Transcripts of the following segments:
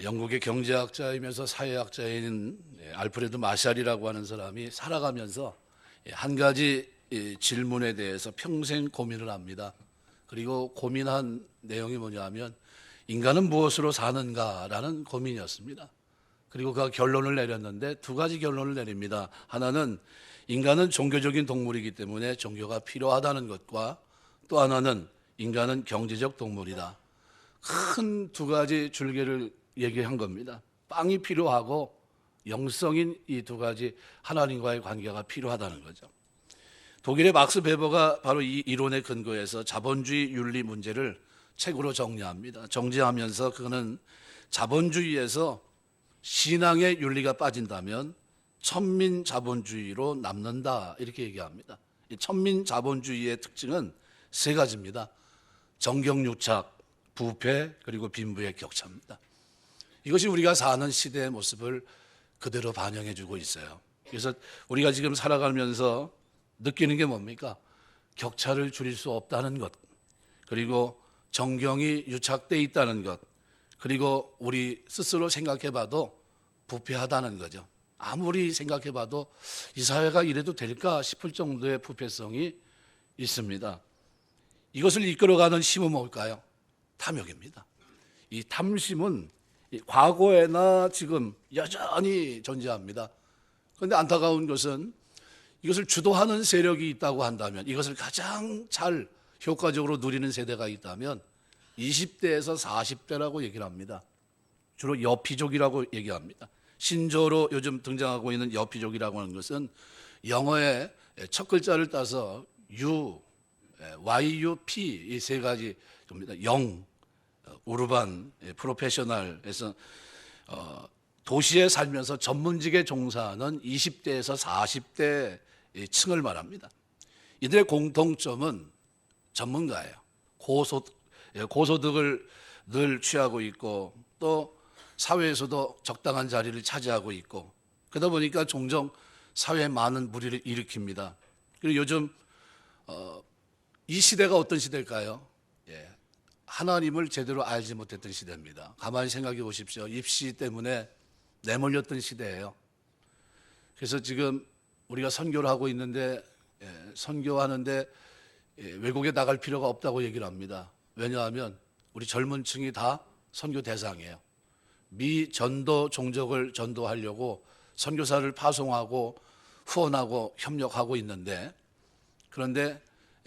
영국의 경제학자이면서 사회학자인 알프레드 마샬이라고 하는 사람이 살아가면서 한 가지 질문에 대해서 평생 고민을 합니다. 그리고 고민한 내용이 뭐냐면 인간은 무엇으로 사는가라는 고민이었습니다. 그리고 그 결론을 내렸는데 두 가지 결론을 내립니다. 하나는 인간은 종교적인 동물이기 때문에 종교가 필요하다는 것과 또 하나는 인간은 경제적 동물이다. 큰 두 가지 줄기를 얘기한 겁니다. 빵이 필요하고 영성인 이 두 가지 하나님과의 관계가 필요하다는 거죠. 독일의 막스 베버가 바로 이 이론에 근거해서 자본주의 윤리 문제를 책으로 정리합니다. 정리하면서 그는 자본주의에서 신앙의 윤리가 빠진다면 천민 자본주의로 남는다 이렇게 얘기합니다. 이 천민 자본주의의 특징은 세 가지입니다. 정경유착, 부패 그리고 빈부의 격차입니다. 이것이 우리가 사는 시대의 모습을 그대로 반영해 주고 있어요. 그래서 우리가 지금 살아가면서 느끼는 게 뭡니까? 격차를 줄일 수 없다는 것, 그리고 정경이 유착돼 있다는 것, 그리고 우리 스스로 생각해 봐도 부패하다는 거죠. 아무리 생각해 봐도 이 사회가 이래도 될까 싶을 정도의 부패성이 있습니다. 이것을 이끌어가는 힘은 뭘까요? 탐욕입니다. 이 탐심은 과거에나 지금 여전히 존재합니다. 그런데 안타까운 것은 이것을 주도하는 세력이 있다고 한다면, 이것을 가장 잘 효과적으로 누리는 세대가 있다면 20대에서 40대라고 얘기를 합니다. 주로 여피족이라고 얘기합니다. 신조어로 요즘 등장하고 있는 여피족이라고 하는 것은 영어의 첫 글자를 따서 U, YUP 이 세 가지 겁니다. 영, 우르반, 프로페셔널에서 도시에 살면서 전문직에 종사하는 20대에서 40대 층을 말합니다. 이들의 공통점은 전문가예요. 고소득을 늘 취하고 있고 또 사회에서도 적당한 자리를 차지하고 있고 그러다 보니까 종종 사회에 많은 무리를 일으킵니다. 그리고 요즘 이 시대가 어떤 시대일까요? 하나님을 제대로 알지 못했던 시대입니다. 가만히 생각해 보십시오. 입시 때문에 내몰렸던 시대예요. 그래서 지금 우리가 선교를 하고 있는데 선교하는데 외국에 나갈 필요가 없다고 얘기를 합니다. 왜냐하면 우리 젊은 층이 다 선교 대상이에요. 미 전도 종족을 전도하려고 선교사를 파송하고 후원하고 협력하고 있는데 그런데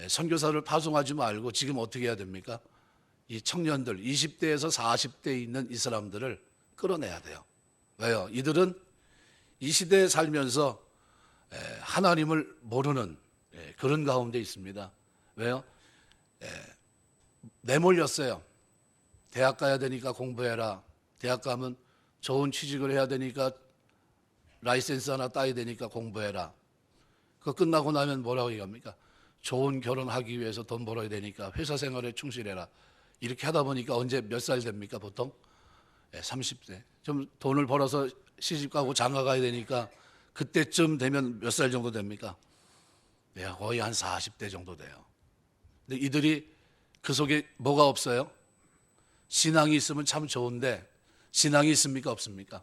선교사를 파송하지 말고 지금 어떻게 해야 됩니까? 이 청년들 20대에서 40대에 있는 이 사람들을 끌어내야 돼요. 왜요? 이들은 이 시대에 살면서 하나님을 모르는 그런 가운데 있습니다. 왜요? 내몰렸어요. 대학 가야 되니까 공부해라. 대학 가면 좋은 취직을 해야 되니까 라이센스 하나 따야 되니까 공부해라. 그거 끝나고 나면 뭐라고 얘기합니까? 좋은 결혼하기 위해서 돈 벌어야 되니까 회사 생활에 충실해라. 이렇게 하다 보니까 언제 몇 살 됩니까 보통? 30대. 좀 돈을 벌어서 시집 가고 장가 가야 되니까 그때쯤 되면 몇 살 정도 됩니까? 거의 한 40대 정도 돼요. 근데 이들이 그 속에 뭐가 없어요? 신앙이 있으면 참 좋은데 신앙이 있습니까? 없습니까?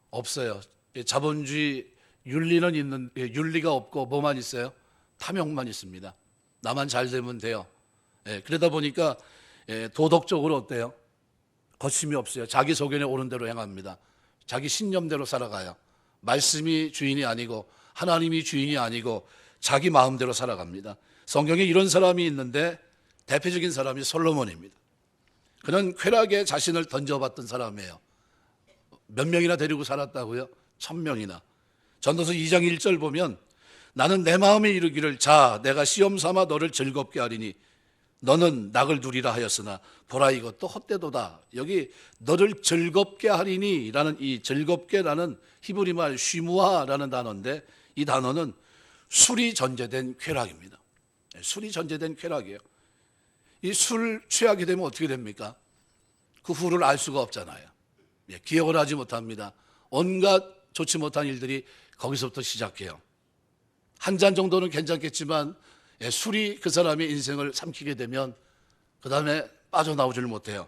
없어요. 자본주의 윤리는 있는 윤리가 없고 뭐만 있어요? 탐욕만 있습니다. 나만 잘 되면 돼요. 그러다 보니까 도덕적으로 어때요? 거침이 없어요. 자기 소견에 오른 대로 행합니다. 자기 신념대로 살아가요. 말씀이 주인이 아니고 하나님이 주인이 아니고 자기 마음대로 살아갑니다. 성경에 이런 사람이 있는데 대표적인 사람이 솔로몬입니다. 그는 쾌락에 자신을 던져봤던 사람이에요. 몇 명이나 데리고 살았다고요? 1000명이나. 전도서 2장 1절 보면 나는 내 마음에 이르기를 자 내가 시험 삼아 너를 즐겁게 하리니 너는 낙을 누리라 하였으나 보라 이것도 헛되도다. 여기 너를 즐겁게 하리니 라는 이 즐겁게라는 히브리 말 쉬무하라는 단어인데 이 단어는 술이 전제된 쾌락입니다. 술이 전제된 쾌락이에요. 이 술 취하게 되면 어떻게 됩니까? 그 후를 알 수가 없잖아요. 기억을 하지 못합니다. 온갖 좋지 못한 일들이 거기서부터 시작해요. 한 잔 정도는 괜찮겠지만 술이 그 사람의 인생을 삼키게 되면 그 다음에 빠져나오질 못해요.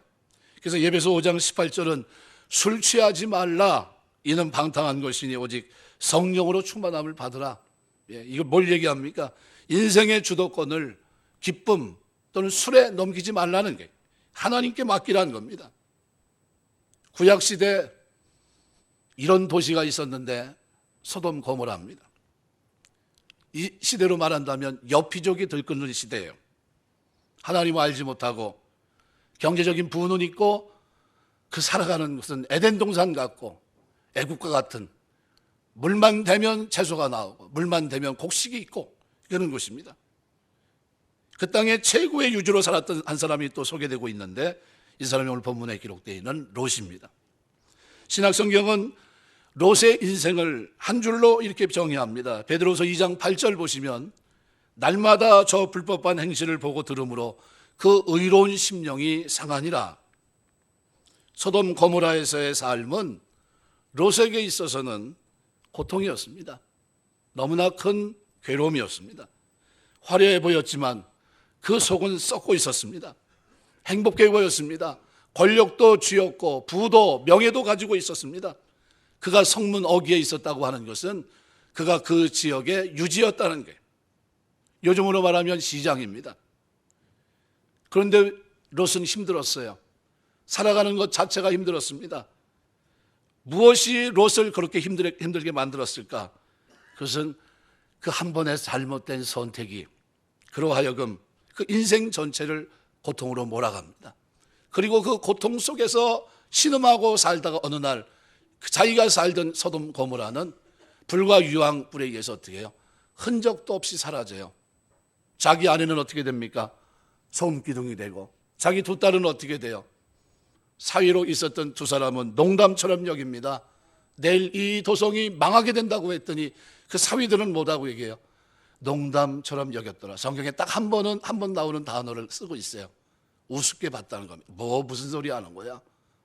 그래서 예배소 5장 18절은 술 취하지 말라. 이는 방탕한 것이니 오직 성령으로 충만함을 받으라. 이걸 뭘 얘기합니까? 인생의 주도권을 기쁨 또는 술에 넘기지 말라는 게 하나님께 맡기라는 겁니다. 구약시대 이런 도시가 있었는데 소돔 고모라입니다. 이 시대로 말한다면 여피족이 들끓는 시대예요. 하나님을 알지 못하고 경제적인 부는 있고 그 살아가는 것은 에덴 동산 같고 애국과 같은 물만 대면 채소가 나오고 물만 대면 곡식이 있고 그런 곳입니다. 그 땅의 최고의 유주로 살았던 한 사람이 또 소개되고 있는데 이 사람이 오늘 본문에 기록되어 있는 롯입니다. 신약성경은 롯의 인생을 한 줄로 이렇게 정의합니다. 베드로서 2장 8절 보시면 날마다 저 불법한 행실을 보고 들으므로 그 의로운 심령이 상하니라. 소돔 고모라에서의 삶은 롯에게 있어서는 고통이었습니다. 너무나 큰 괴로움이었습니다. 화려해 보였지만 그 속은 썩고 있었습니다. 행복해 보였습니다. 권력도 쥐었고 부도 명예도 가지고 있었습니다. 그가 성문 어귀에 있었다고 하는 것은 그가 그 지역의 유지였다는 게 요즘으로 말하면 시장입니다. 그런데 롯은 힘들었어요. 살아가는 것 자체가 힘들었습니다. 무엇이 롯을 그렇게 힘들게 만들었을까? 그것은 그 한 번의 잘못된 선택이 그로 하여금 그 인생 전체를 고통으로 몰아갑니다. 그리고 그 고통 속에서 신음하고 살다가 어느 날 자기가 살던 소돔 고모라는 불과 유황 불에 의해서 어떻게 해요? 흔적도 없이 사라져요. 자기 아내는 어떻게 됩니까? 소음기둥이 되고 자기 두 딸은 어떻게 돼요? 사위로 있었던 두 사람은 농담처럼 여깁니다. 내일 이 도성이 망하게 된다고 했더니 그 사위들은 뭐라고 얘기해요? 농담처럼 여겼더라. 성경에 딱 한 번 나오는 단어를 쓰고 있어요. 우습게 봤다는 겁니다. 무슨 소리 하는 거야?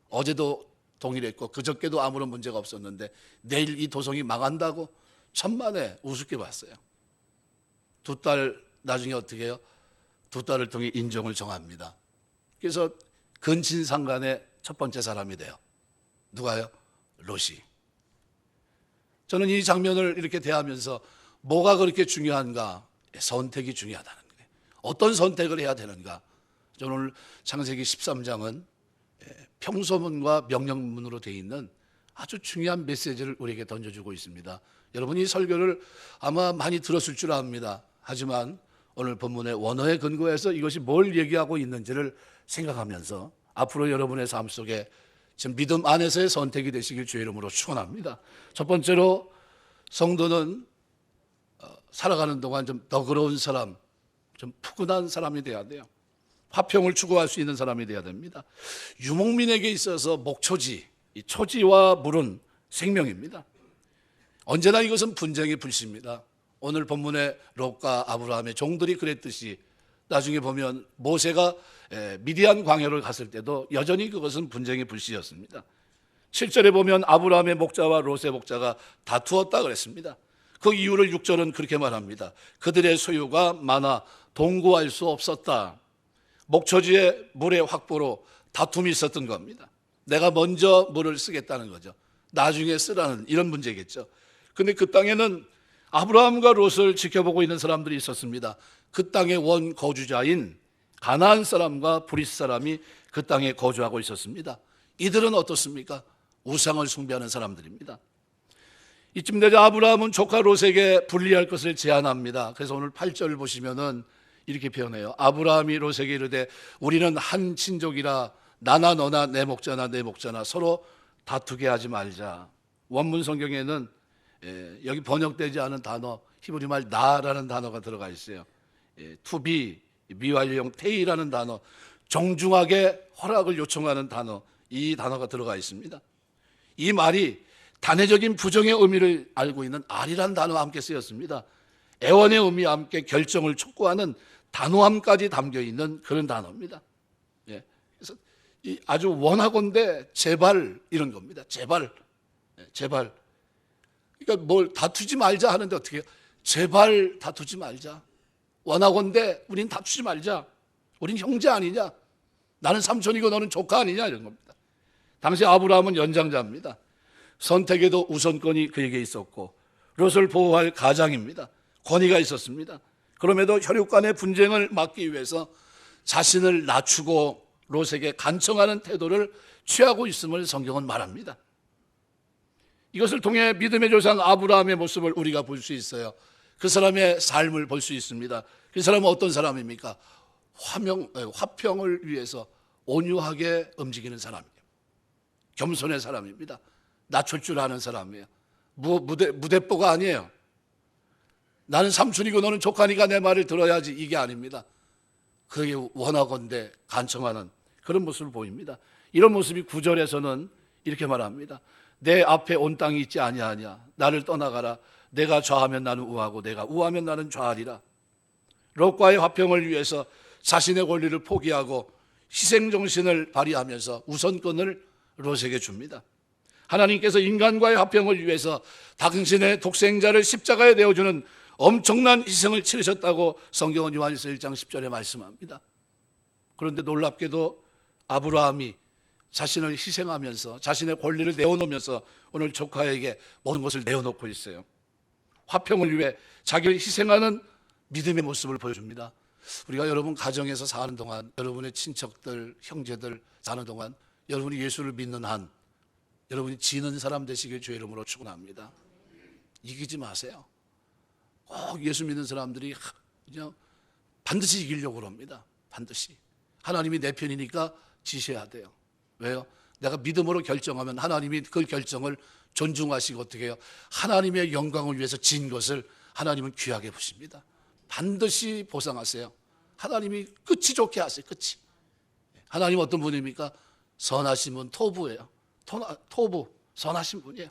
어제도 동일했고 그저께도 아무런 문제가 없었는데 내일 이 도성이 망한다고? 천만에 우습게 봤어요. 두 딸 나중에 어떻게 해요? 두 딸을 통해 인종을 정합니다. 그래서 근친상간의 첫 번째 사람이 돼요. 누가요? 롯이. 저는 이 장면을 이렇게 대하면서 뭐가 그렇게 중요한가? 선택이 중요하다는 거예요. 어떤 선택을 해야 되는가? 저는 오늘 창세기 13장은 평소문과 명령문으로 되어 있는 아주 중요한 메시지를 우리에게 던져주고 있습니다. 여러분이 이 설교를 아마 많이 들었을 줄 압니다. 하지만 오늘 본문의 원어에 근거해서 이것이 뭘 얘기하고 있는지를 생각하면서 앞으로 여러분의 삶 속에 지금 믿음 안에서의 선택이 되시길 주의 이름으로 축원합니다. 첫 번째로 성도는 살아가는 동안 좀 너그러운 사람, 좀 푸근한 사람이 돼야 돼요. 화평을 추구할 수 있는 사람이 돼야 됩니다. 유목민에게 있어서 목초지, 이 초지와 물은 생명입니다. 언제나 이것은 분쟁의 불씨입니다. 오늘 본문의 롯과 아브라함의 종들이 그랬듯이 나중에 보면 모세가 미디안 광야를 갔을 때도 여전히 그것은 분쟁의 불씨였습니다. 7절에 보면 아브라함의 목자와 롯의 목자가 다투었다 그랬습니다. 그 이유를 6절은 그렇게 말합니다. 그들의 소유가 많아 동거할 수 없었다. 목초지의 물의 확보로 다툼이 있었던 겁니다. 내가 먼저 물을 쓰겠다는 거죠. 나중에 쓰라는 이런 문제겠죠. 그런데 그 땅에는 아브라함과 롯을 지켜보고 있는 사람들이 있었습니다. 그 땅의 원 거주자인 가나안 사람과 브리스 사람이 그 땅에 거주하고 있었습니다. 이들은 어떻습니까? 우상을 숭배하는 사람들입니다. 이쯤 되자 아브라함은 조카 롯에게 분리할 것을 제안합니다. 그래서 오늘 8절 보시면은 이렇게 표현해요. 아브라함이 롯에게 이르되 우리는 한 친족이라 나나 너나 내 목자나 내 목자나 서로 다투게 하지 말자. 원문 성경에는 여기 번역되지 않은 단어 히브리 말 나라는 단어가 들어가 있어요. to be 미완료형 테이라는 단어, 정중하게 허락을 요청하는 단어, 이 단어가 들어가 있습니다. 이 말이 단회적인 부정의 의미를 알고 있는 알이라는 단어와 함께 쓰였습니다. 애원의 의미와 함께 결정을 촉구하는 단호함까지 담겨 있는 그런 단어입니다. 그래서 아주 원하건대 제발 이런 겁니다. 제발, 제발. 그러니까 뭘 다투지 말자 하는데 어떻게 해요? 제발 다투지 말자. 원하건대 우린 다투지 말자. 우린 형제 아니냐? 나는 삼촌이고 너는 조카 아니냐? 이런 겁니다. 당시 아브라함은 연장자입니다. 선택에도 우선권이 그에게 있었고 롯을 보호할 가장입니다. 권위가 있었습니다. 그럼에도 혈육 간의 분쟁을 막기 위해서 자신을 낮추고 롯에게 간청하는 태도를 취하고 있음을 성경은 말합니다. 이것을 통해 믿음의 조상 아브라함의 모습을 우리가 볼 수 있어요. 그 사람의 삶을 볼 수 있습니다. 그 사람은 어떤 사람입니까? 화평을 위해서 온유하게 움직이는 사람이에요. 겸손의 사람입니다. 낮출 줄 아는 사람이에요. 무대뽀가 아니에요. 나는 삼촌이고 너는 조카니까 내 말을 들어야지, 이게 아닙니다. 그게 원하건대 간청하는 그런 모습을 보입니다. 이런 모습이 9절에서는 이렇게 말합니다. 내 앞에 온 땅이 있지 아니하냐. 나를 떠나가라. 내가 좌하면 나는 우하고 내가 우하면 나는 좌하리라. 롯과의 화평을 위해서 자신의 권리를 포기하고 희생정신을 발휘하면서 우선권을 롯에게 줍니다. 하나님께서 인간과의 화평을 위해서 당신의 독생자를 십자가에 내어주는 엄청난 희생을 치르셨다고 성경은 요한일서 1장 10절에 말씀합니다. 그런데 놀랍게도 아브라함이 자신을 희생하면서 자신의 권리를 내어놓으면서 오늘 조카에게 모든 것을 내어놓고 있어요. 화평을 위해 자기를 희생하는 믿음의 모습을 보여줍니다. 우리가 여러분 가정에서 사는 동안, 여러분의 친척들, 형제들 사는 동안 여러분이 예수를 믿는 한 여러분이 지는 사람 되시길 주의 이름으로 축원합니다. 이기지 마세요. 꼭 예수 믿는 사람들이 그냥 반드시 이기려고 합니다. 반드시. 하나님이 내 편이니까 지셔야 돼요. 왜요? 내가 믿음으로 결정하면 하나님이 그 결정을 존중하시고 어떻게 해요? 하나님의 영광을 위해서 진 것을 하나님은 귀하게 보십니다. 반드시 보상하세요. 하나님이 끝이 좋게 하세요. 끝이. 하나님 어떤 분입니까? 선하신 분, 토부예요. 토부, 선하신 분이에요.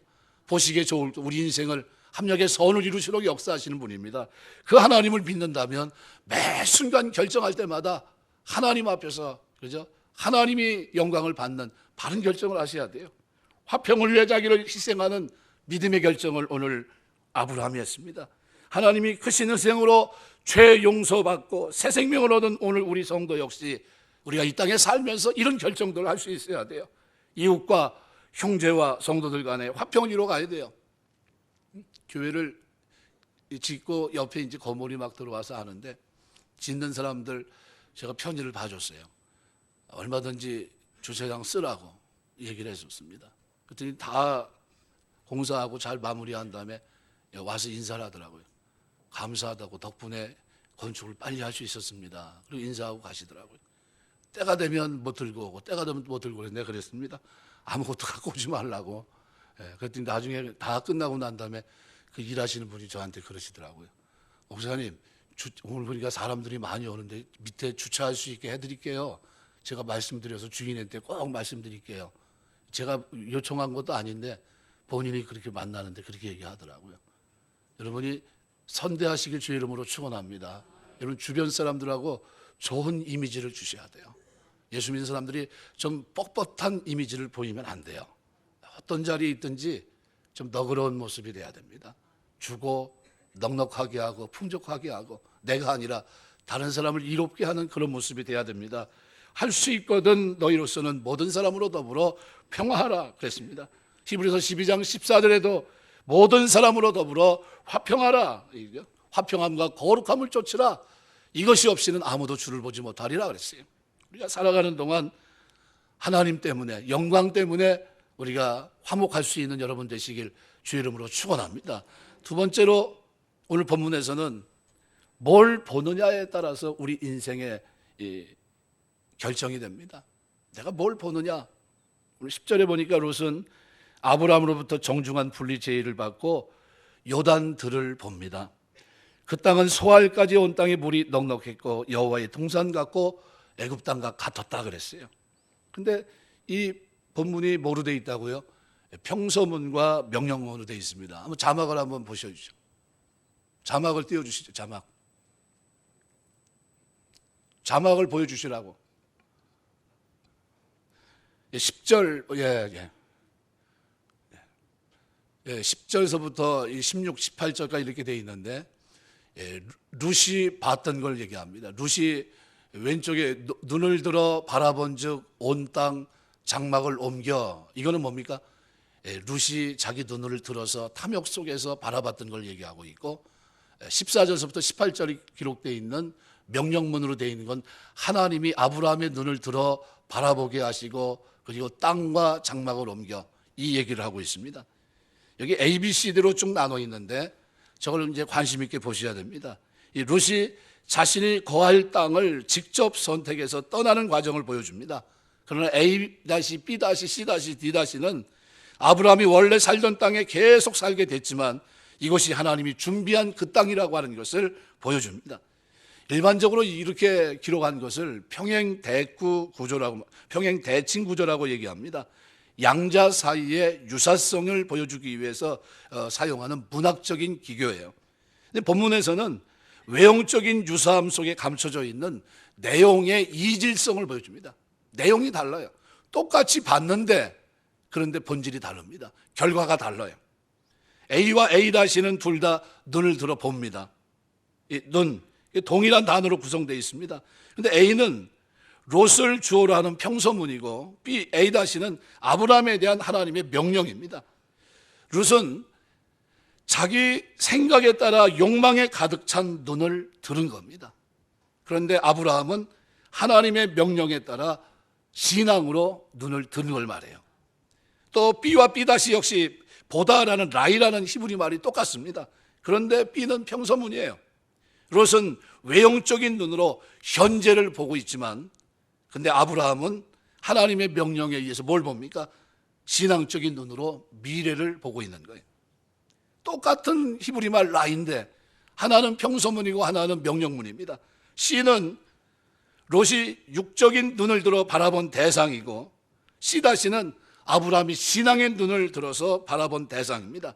보시기에 좋을 우리 인생을 합력의 선을 이루시도록 역사하시는 분입니다. 그 하나님을 믿는다면 매 순간 결정할 때마다 하나님 앞에서, 그죠? 하나님이 영광을 받는 바른 결정을 하셔야 돼요. 화평을 위해 자기를 희생하는 믿음의 결정을 오늘 아브라함이 했습니다. 하나님이 크신 희생으로 죄 용서받고 새 생명을 얻은 오늘 우리 성도 역시 우리가 이 땅에 살면서 이런 결정들을 할 수 있어야 돼요. 이웃과 형제와 성도들 간에 화평을 이루어가야 돼요. 교회를 짓고 옆에 이제 건물이 막 들어와서 하는데 짓는 사람들 제가 편지를 봐줬어요. 얼마든지 주차장 쓰라고 얘기를 해줬습니다. 그랬더니 다 공사하고 잘 마무리한 다음에 와서 인사를 하더라고요. 감사하다고, 덕분에 건축을 빨리 할 수 있었습니다. 그리고 인사하고 가시더라고요. 때가 되면 뭐 들고 오고 때가 되면 뭐 들고 오고. 내가 그랬습니다. 아무것도 갖고 오지 말라고. 그랬더니 나중에 다 끝나고 난 다음에 그 일하시는 분이 저한테 그러시더라고요. 목사님, 오늘 보니까 사람들이 많이 오는데 밑에 주차할 수 있게 해드릴게요. 제가 말씀드려서 주인한테 꼭 말씀드릴게요. 제가 요청한 것도 아닌데 본인이 그렇게 만나는데 그렇게 얘기하더라고요. 여러분이 선대하시길 주의 이름으로 축원합니다. 여러분 주변 사람들하고 좋은 이미지를 주셔야 돼요. 예수 믿는 사람들이 좀 뻣뻣한 이미지를 보이면 안 돼요. 어떤 자리에 있든지 좀 너그러운 모습이 돼야 됩니다. 주고 넉넉하게 하고 풍족하게 하고 내가 아니라 다른 사람을 이롭게 하는 그런 모습이 돼야 됩니다. 할 수 있거든 너희로서는 모든 사람으로 더불어 평화하라 그랬습니다. 히브리서 12장 14절에도 모든 사람으로 더불어 화평하라. 화평함과 거룩함을 쫓으라. 이것이 없이는 아무도 주를 보지 못하리라 그랬어요. 우리가 살아가는 동안 하나님 때문에, 영광 때문에 우리가 화목할 수 있는 여러분 되시길 주의 이름으로 축원합니다. 두 번째로 오늘 본문에서는 뭘 보느냐에 따라서 우리 인생의 결정이 됩니다. 내가 뭘 보느냐. 오늘 10절에 보니까 롯은 아브라함으로부터 정중한 분리 제의를 받고 요단들을 봅니다. 그 땅은 소알까지 온 땅에 물이 넉넉했고 여호와의 동산 같고 애굽 땅과 같았다 그랬어요. 근데 이 본문이 뭐로 되어 있다고요? 평서문과 명령문으로 되어 있습니다. 한번 자막을 한번 보셔주시죠. 자막을 띄워주시죠. 자막을 보여주시라고. 10절, 10절에서부터 16, 18절까지 이렇게 되어 있는데 룻이 봤던 걸 얘기합니다. 룻이 왼쪽에 눈을 들어 바라본 즉 온 땅 장막을 옮겨. 이거는 뭡니까? 룻이 자기 눈을 들어서 탐욕 속에서 바라봤던 걸 얘기하고 있고, 14절서부터 18절이 기록되어 있는 명령문으로 되어 있는 건 하나님이 아브라함의 눈을 들어 바라보게 하시고 그리고 땅과 장막을 옮겨, 이 얘기를 하고 있습니다. 여기 A, B, C대로 쭉 나눠 있는데 저걸 이제 관심 있게 보셔야 됩니다. 이 룻이 자신이 거할 땅을 직접 선택해서 떠나는 과정을 보여줍니다. 그러나 A-, B-, C-, D-는 아브라함이 원래 살던 땅에 계속 살게 됐지만 이것이 하나님이 준비한 그 땅이라고 하는 것을 보여줍니다. 일반적으로 이렇게 기록한 것을 평행대칭 구조라고 얘기합니다. 양자 사이의 유사성을 보여주기 위해서 사용하는 문학적인 기교예요. 근데 본문에서는 외형적인 유사함 속에 감춰져 있는 내용의 이질성을 보여줍니다. 내용이 달라요. 똑같이 봤는데 그런데 본질이 다릅니다. 결과가 달라요. A와 A-는 둘 다 눈을 들어 봅니다. 이 눈, 동일한 단어로 구성되어 있습니다. 그런데 A는 롯을 주어로 하는 평서문이고 A-는 아브라함에 대한 하나님의 명령입니다. 롯은 자기 생각에 따라 욕망에 가득 찬 눈을 들은 겁니다. 그런데 아브라함은 하나님의 명령에 따라 신앙으로 눈을 드는 걸 말해요. 또 B와 B- 역시 보다라는 라이라는 히브리 말이 똑같습니다. 그런데 B는 평서문이에요. 롯은 외형적인 눈으로 현재를 보고 있지만 근데 아브라함은 하나님의 명령에 의해서 뭘 봅니까? 신앙적인 눈으로 미래를 보고 있는 거예요. 똑같은 히브리 말 라인데 하나는 평서문이고 하나는 명령문입니다. C는 롯이 육적인 눈을 들어 바라본 대상이고 C-는 아브라함이 신앙의 눈을 들어서 바라본 대상입니다.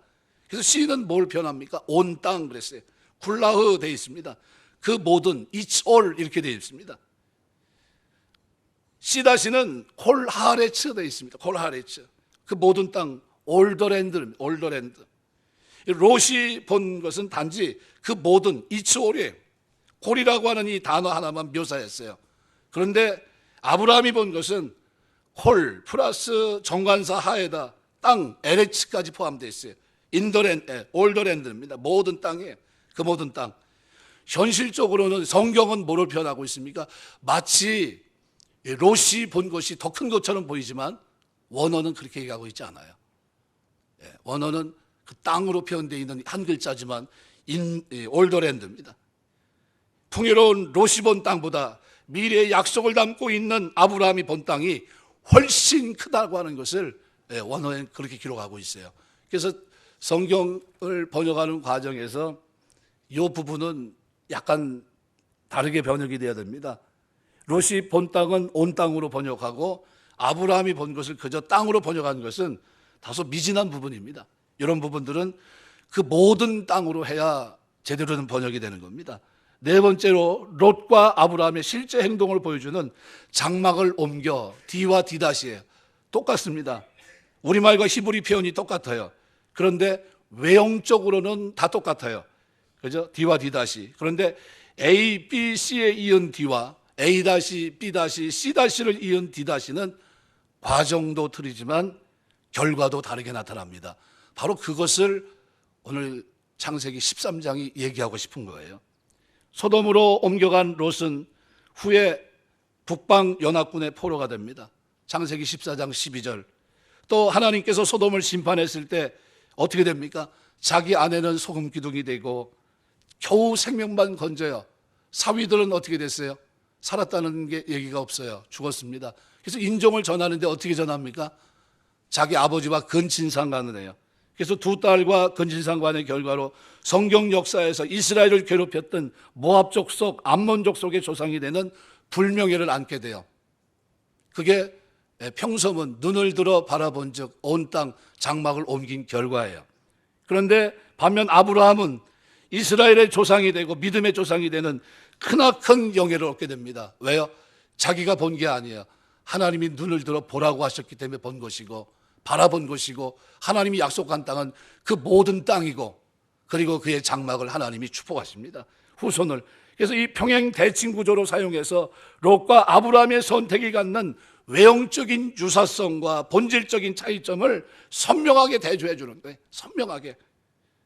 그래서 C는 뭘 표현합니까? 온 땅 그랬어요. 굴라흐 되어 있습니다. 그 모든 it's all 이렇게 되어 있습니다. C-는 콜하레츠 되어 있습니다. 콜하레츠. 그 모든 땅 올더랜드. 롯이 본 것은 단지 그 모든 it's all이에요. 콜이라고 하는 이 단어 하나만 묘사했어요. 그런데 아브라함이 본 것은 콜 플러스 정관사 하에다 땅 에레츠까지 포함되어 있어요. 인더랜드, 올더랜드입니다. 모든 땅이에요. 그 모든 땅. 현실적으로는 성경은 뭐를 표현하고 있습니까? 마치 롯이 본 것이 더 큰 것처럼 보이지만 원어는 그렇게 얘기하고 있지 않아요. 원어는 그 땅으로 표현되어 있는 한 글자지만 올더랜드입니다. 풍요로운 롯이 본 땅보다 미래의 약속을 담고 있는 아브라함이 본 땅이 훨씬 크다고 하는 것을 원어에는 그렇게 기록하고 있어요. 그래서 성경을 번역하는 과정에서 이 부분은 약간 다르게 번역이 되어야 됩니다. 롯이 본 땅은 온 땅으로 번역하고 아브라함이 본 것을 그저 땅으로 번역하는 것은 다소 미진한 부분입니다. 이런 부분들은 그 모든 땅으로 해야 제대로 된 번역이 되는 겁니다. 네 번째로 롯과 아브라함의 실제 행동을 보여주는 장막을 옮겨 D와 D-예요. 똑같습니다. 우리말과 히브리 표현이 똑같아요. 그런데 외형적으로는 다 똑같아요. 그죠? D와 D-. 그런데 A, B, C에 이은 D와 A-, B-, C-를 이은 D-는 과정도 틀리지만 결과도 다르게 나타납니다. 바로 그것을 오늘 창세기 13장이 얘기하고 싶은 거예요. 소돔으로 옮겨간 롯은 후에 북방 연합군의 포로가 됩니다. 창세기 14장 12절. 또 하나님께서 소돔을 심판했을 때 어떻게 됩니까? 자기 아내는 소금 기둥이 되고 겨우 생명만 건져요. 사위들은 어떻게 됐어요? 살았다는 게 얘기가 없어요. 죽었습니다. 그래서 인종을 전하는데 어떻게 전합니까? 자기 아버지와 근친상간을 해요. 그래서 두 딸과 근친상간의 결과로 성경 역사에서 이스라엘을 괴롭혔던 모압 족속, 암몬 족속의 조상이 되는 불명예를 안게 돼요. 그게 평소문 눈을 들어 바라본 즉 온 땅 장막을 옮긴 결과예요. 그런데 반면 아브라함은 이스라엘의 조상이 되고 믿음의 조상이 되는 크나큰 영예를 얻게 됩니다. 왜요? 자기가 본 게 아니에요. 하나님이 눈을 들어 보라고 하셨기 때문에 본 것이고 바라본 것이고 하나님이 약속한 땅은 그 모든 땅이고 그리고 그의 장막을 하나님이 축복하십니다. 후손을. 그래서 이 평행 대칭 구조로 사용해서 롯과 아브라함의 선택이 갖는 외형적인 유사성과 본질적인 차이점을 선명하게 대조해 주는 거예요. 선명하게.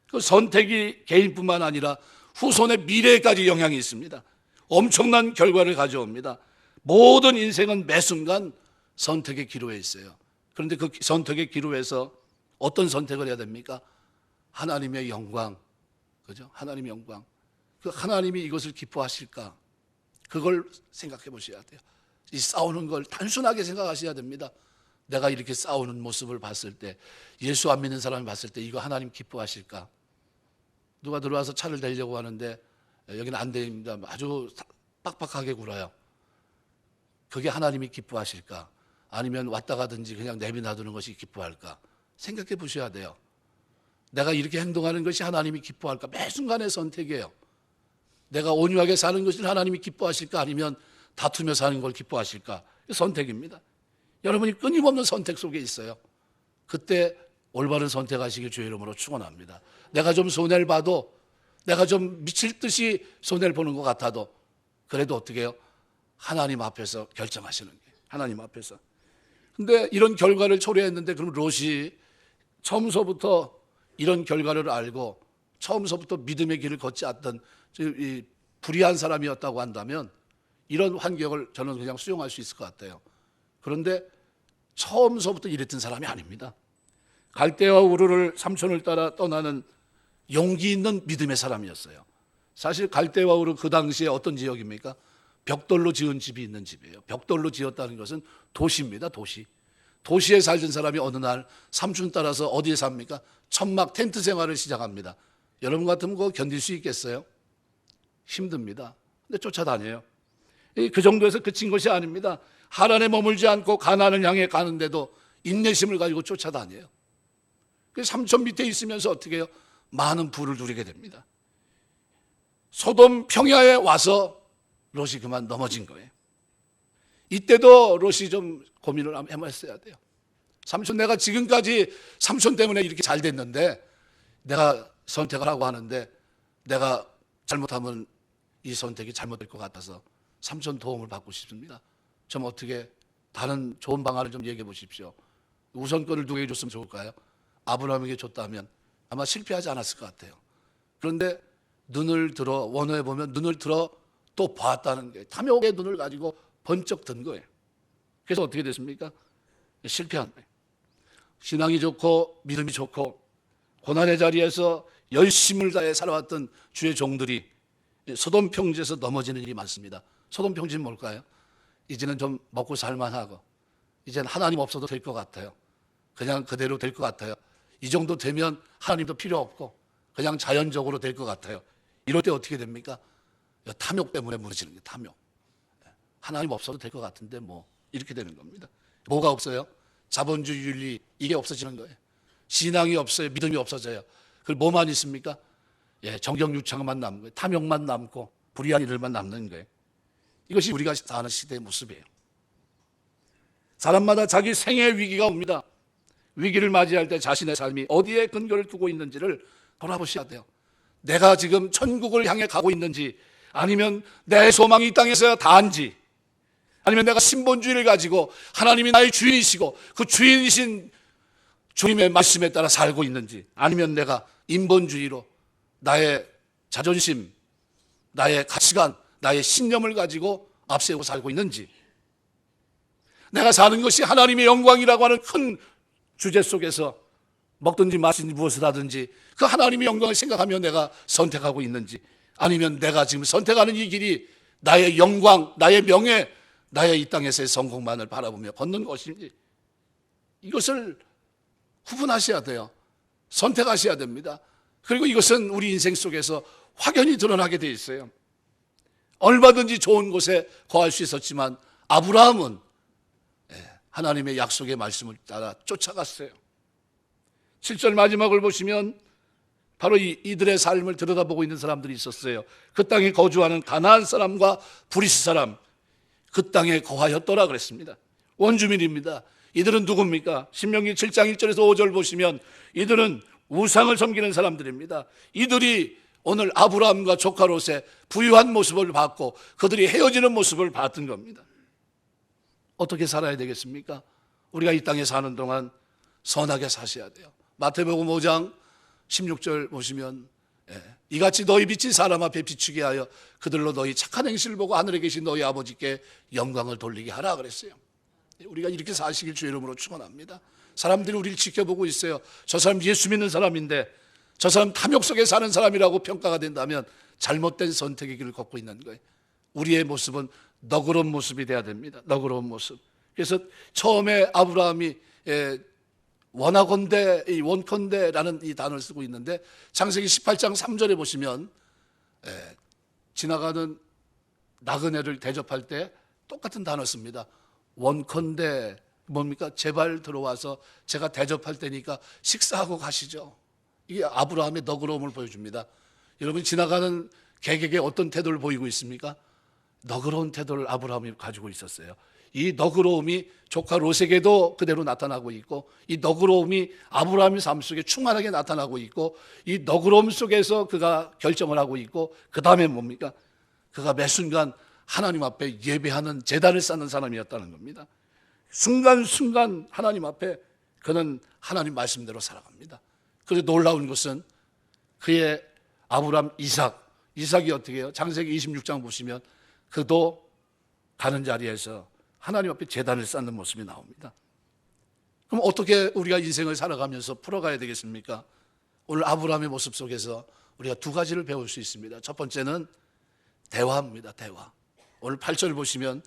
그 선택이 개인뿐만 아니라 후손의 미래까지 영향이 있습니다. 엄청난 결과를 가져옵니다. 모든 인생은 매 순간 선택의 기로에 있어요. 그런데 그 선택의 기로에서 어떤 선택을 해야 됩니까? 하나님의 영광, 그죠? 하나님의 영광. 그 하나님이 이것을 기뻐하실까? 그걸 생각해 보셔야 돼요. 이 싸우는 걸 단순하게 생각하셔야 됩니다. 내가 이렇게 싸우는 모습을 봤을 때, 예수 안 믿는 사람이 봤을 때 이거 하나님 기뻐하실까? 누가 들어와서 차를 대려고 하는데 여기는 안 됩니다. 아주 빡빡하게 굴어요. 그게 하나님이 기뻐하실까? 아니면 왔다 가든지 그냥 내비놔두는 것이 기뻐할까? 생각해 보셔야 돼요. 내가 이렇게 행동하는 것이 하나님이 기뻐할까? 매 순간의 선택이에요. 내가 온유하게 사는 것을 하나님이 기뻐하실까? 아니면 다투며 사는 걸 기뻐하실까? 선택입니다. 여러분이 끊임없는 선택 속에 있어요. 그때 올바른 선택하시길 주의 이름으로 축원합니다. 내가 좀 손해를 봐도, 내가 좀 미칠 듯이 손해를 보는 것 같아도 그래도 어떻게 해요? 하나님 앞에서 결정하시는 거예요. 하나님 앞에서. 근데 이런 결과를 초래했는데 그럼 롯이 처음서부터 이런 결과를 알고 처음서부터 믿음의 길을 걷지 않던 이 불의한 사람이었다고 한다면 이런 환경을 저는 그냥 수용할 수 있을 것 같아요. 그런데 처음서부터 이랬던 사람이 아닙니다. 갈대와 우르를 삼촌을 따라 떠나는 용기 있는 믿음의 사람이었어요. 사실 갈대와 우르 그 당시에 어떤 지역입니까? 벽돌로 지은 집이 있는 집이에요. 벽돌로 지었다는 것은 도시입니다. 도시. 도시에 살던 사람이 어느 날 삼촌 따라서 어디에 삽니까? 천막 텐트 생활을 시작합니다. 여러분 같으면 그거 견딜 수 있겠어요? 힘듭니다. 근데 쫓아다녀요. 그 정도에서 그친 것이 아닙니다. 하란에 머물지 않고 가나안을 향해 가는데도 인내심을 가지고 쫓아다녀요. 그 삼촌 밑에 있으면서 어떻게 해요? 많은 부를 누리게 됩니다. 소돔 평야에 와서 롯이 그만 넘어진 거예요. 이때도 롯이 좀 고민을 해봤어야 돼요. 삼촌, 내가 지금까지 삼촌 때문에 이렇게 잘 됐는데 내가 선택을 하고 하는데 내가 잘못하면 이 선택이 잘못될 것 같아서 삼촌 도움을 받고 싶습니다. 좀 어떻게 다른 좋은 방안을 좀 얘기해 보십시오. 우선권을 누구에게 줬으면 좋을까요? 아브라함에게 줬다면 아마 실패하지 않았을 것 같아요. 그런데 눈을 들어 원어에 보면 눈을 들어 또 봤다는 거예요. 탐욕의 눈을 가지고 번쩍 든 거예요. 그래서 어떻게 됐습니까? 실패한 거예요. 신앙이 좋고 믿음이 좋고 고난의 자리에서 열심을 다해 살아왔던 주의 종들이 소돔 평지에서 넘어지는 일이 많습니다. 소돔 평지는 뭘까요? 이제는 좀 먹고 살만하고 이제는 하나님 없어도 될 것 같아요. 그냥 그대로 될 것 같아요. 이 정도 되면 하나님도 필요 없고 그냥 자연적으로 될 것 같아요. 이럴 때 어떻게 됩니까? 탐욕 때문에 무너지는 거예요. 탐욕. 하나님 없어도 될 것 같은데 뭐 이렇게 되는 겁니다. 뭐가 없어요? 자본주의 윤리, 이게 없어지는 거예요. 신앙이 없어요. 믿음이 없어져요. 그걸 뭐만 있습니까? 정경유착만 남는 거예요. 탐욕만 남고 불의한 일들만 남는 거예요. 이것이 우리가 사는 시대의 모습이에요. 사람마다 자기 생의 위기가 옵니다. 위기를 맞이할 때 자신의 삶이 어디에 근거를 두고 있는지를 돌아보셔야 돼요. 내가 지금 천국을 향해 가고 있는지, 아니면 내 소망이 이 땅에서야 다한지, 아니면 내가 신본주의를 가지고 하나님이 나의 주인이시고 그 주인이신 주님의 말씀에 따라 살고 있는지, 아니면 내가 인본주의로 나의 자존심, 나의 가치관, 나의 신념을 가지고 앞세우고 살고 있는지, 내가 사는 것이 하나님의 영광이라고 하는 큰 주제 속에서 먹든지 마시든지 무엇을 하든지 그 하나님의 영광을 생각하며 내가 선택하고 있는지, 아니면 내가 지금 선택하는 이 길이 나의 영광, 나의 명예, 나의 이 땅에서의 성공만을 바라보며 걷는 것인지, 이것을 구분하셔야 돼요. 선택하셔야 됩니다. 그리고 이것은 우리 인생 속에서 확연히 드러나게 돼 있어요. 얼마든지 좋은 곳에 거할 수 있었지만 아브라함은 하나님의 약속의 말씀을 따라 쫓아갔어요. 7절 마지막을 보시면 바로 이들의 삶을 들여다보고 있는 사람들이 있었어요. 그 땅에 거주하는 가나안 사람과 브리스 사람, 그 땅에 거하였더라 그랬습니다. 원주민입니다. 이들은 누굽니까? 신명기 7장 1절에서 5절 보시면 이들은 우상을 섬기는 사람들입니다. 이들이 오늘 아브라함과 조카 롯의 부유한 모습을 봤고 그들이 헤어지는 모습을 봤던 겁니다. 어떻게 살아야 되겠습니까? 우리가 이 땅에 사는 동안 선하게 사셔야 돼요. 마태복음 5장 16절 보시면 이같이 너희 빛이 사람 앞에 비추게 하여 그들로 너희 착한 행실을 보고 하늘에 계신 너희 아버지께 영광을 돌리게 하라 그랬어요. 우리가 이렇게 사시길 주의 이름으로 축원합니다. 사람들이 우리를 지켜보고 있어요. 저 사람 예수 믿는 사람인데 저 사람 탐욕 속에 사는 사람이라고 평가가 된다면 잘못된 선택의 길을 걷고 있는 거예요. 우리의 모습은 너그러운 모습이 돼야 됩니다. 너그러운 모습. 그래서 처음에 아브라함이 원컨대라는 이 단어를 쓰고 있는데 창세기 18장 3절에 보시면 지나가는 나그네를 대접할 때 똑같은 단어 씁니다. 원컨대 뭡니까? 제발 들어와서 제가 대접할 테니까 식사하고 가시죠. 이게 아브라함의 너그러움을 보여줍니다. 여러분 지나가는 객에게 어떤 태도를 보이고 있습니까? 너그러운 태도를 아브라함이 가지고 있었어요. 이 너그러움이 조카 롯에게도 그대로 나타나고 있고 이 너그러움이 아브라함의 삶 속에 충만하게 나타나고 있고 이 너그러움 속에서 그가 결정을 하고 있고 그 다음에 뭡니까? 그가 매 순간 하나님 앞에 예배하는 제단을 쌓는 사람이었다는 겁니다. 순간순간 하나님 앞에 그는 하나님 말씀대로 살아갑니다. 그래서 놀라운 것은 그의 아브라함 이삭이 어떻게 해요? 창세기 26장 보시면 그도 가는 자리에서 하나님 앞에 제단을 쌓는 모습이 나옵니다. 그럼 어떻게 우리가 인생을 살아가면서 풀어가야 되겠습니까? 오늘 아브라함의 모습 속에서 우리가 두 가지를 배울 수 있습니다. 첫 번째는 대화입니다. 대화. 오늘 8절 보시면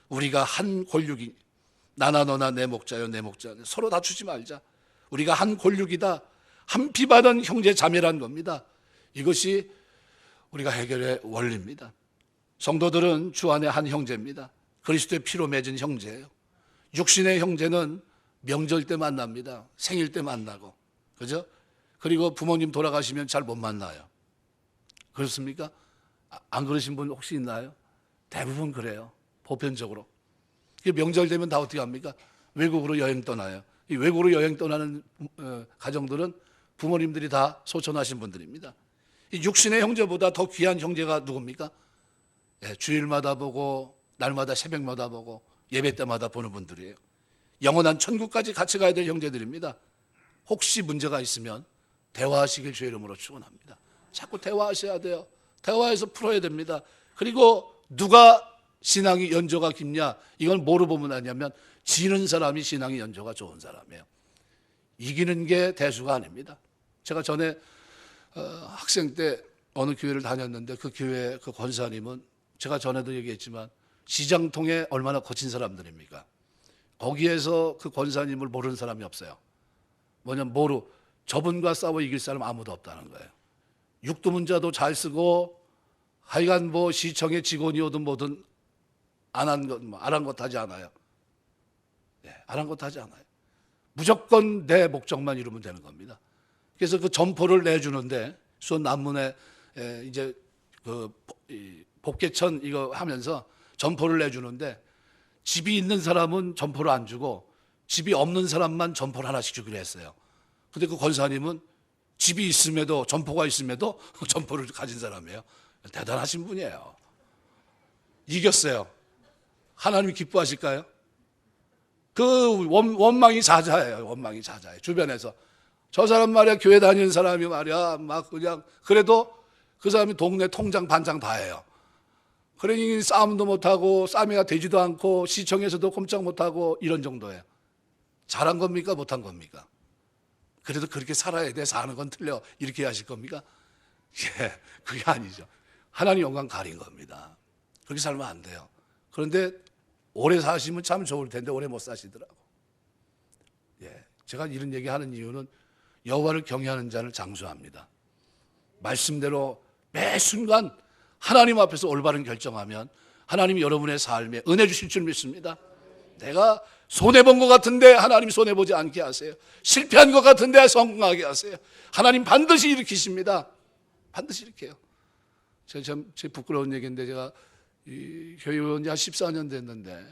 우리가 한 골육이 나나 너나 내 목자요 내 목자 서로 다투지 말자. 우리가 한 골육이다. 한 피 받은 형제 자매란 겁니다. 이것이 우리가 해결의 원리입니다. 성도들은 주 안에 한 형제입니다. 그리스도의 피로 맺은 형제예요. 육신의 형제는 명절 때 만납니다. 생일 때 만나고, 그죠? 그리고 부모님 돌아가시면 잘 못 만나요. 그렇습니까? 안 그러신 분 혹시 있나요? 대부분 그래요. 보편적으로. 명절 되면 다 어떻게 합니까? 외국으로 여행 떠나요. 이 외국으로 여행 떠나는 가정들은 부모님들이 다 소천하신 분들입니다. 이 육신의 형제보다 더 귀한 형제가 누굽니까? 주일마다 보고 날마다 새벽마다 보고 예배 때마다 보는 분들이에요. 영원한 천국까지 같이 가야 될 형제들입니다. 혹시 문제가 있으면 대화하시길 주의 이름으로 축원합니다. 자꾸 대화하셔야 돼요. 대화해서 풀어야 됩니다. 그리고 누가 신앙이 연조가 깊냐? 이건 뭐로 보면 아냐면 지는 사람이 신앙이 연조가 좋은 사람이에요. 이기는 게 대수가 아닙니다. 제가 전에 학생 때 어느 교회를 다녔는데 그 교회 그 권사님은 제가 전에도 얘기했지만 시장통에 얼마나 거친 사람들입니까? 거기에서 그 권사님을 모르는 사람이 없어요. 뭐냐면 저분과 싸워 이길 사람 아무도 없다는 거예요. 육두문자도 잘 쓰고 하여간 시청의 직원이오든 뭐든 아랑곳하지 않아요. 아랑곳하지 않아요. 무조건 내 목적만 이루면 되는 겁니다. 그래서 그 점포를 내주는데 수원 남문에 이제 그 복개천 이거 하면서 점포를 내주는데 집이 있는 사람은 점포를 안 주고 집이 없는 사람만 점포를 하나씩 주기로 했어요. 근데 그 권사님은 집이 있음에도 점포가 있음에도 점포를 가진 사람이에요. 대단하신 분이에요. 이겼어요. 하나님이 기뻐하실까요? 그 원망이 잦아요. 원망이 잦아요. 주변에서 저 사람 말이야 교회 다니는 사람이 말이야 막 그냥 그래도 그 사람이 동네 통장 반장 다 해요. 그러니 싸움도 못하고 싸매가 되지도 않고 시청에서도 꼼짝 못하고 이런 정도예요. 잘한 겁니까? 못한 겁니까? 그래도 그렇게 살아야 돼. 사는 건 틀려. 이렇게 하실 겁니까? 그게 아니죠. 하나님 영광 가린 겁니다. 그렇게 살면 안 돼요. 그런데 오래 사시면 참 좋을 텐데 오래 못 사시더라고. 제가 이런 얘기하는 이유는 여호와를 경외하는 자를 장수합니다. 말씀대로 매 순간 하나님 앞에서 올바른 결정하면 하나님이 여러분의 삶에 은혜 주실 줄 믿습니다. 내가 손해본 것 같은데 하나님 손해보지 않게 하세요. 실패한 것 같은데 성공하게 하세요. 하나님 반드시 일으키십니다. 반드시 일으켜요. 제 부끄러운 얘기인데 제가 이 교회 온 지 한 14년 됐는데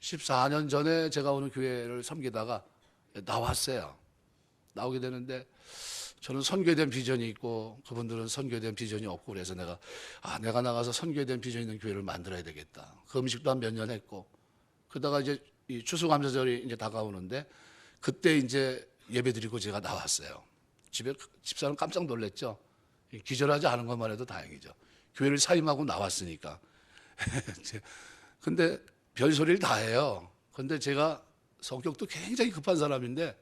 14년 전에 제가 어느 교회를 섬기다가 나왔어요. 나오게 되는데 저는 선교에 대한 비전이 있고 그분들은 선교에 대한 비전이 없고 그래서 내가 나가서 선교에 대한 비전 있는 교회를 만들어야 되겠다. 그 음식도 한 몇 년 했고 그러다가 이제 이 추수감사절이 이제 다가오는데 그때 이제 예배드리고 제가 나왔어요. 집사람 깜짝 놀랐죠. 기절하지 않은 것만 해도 다행이죠. 교회를 사임하고 나왔으니까. 근데 별소리를 다 해요. 근데 제가 성격도 굉장히 급한 사람인데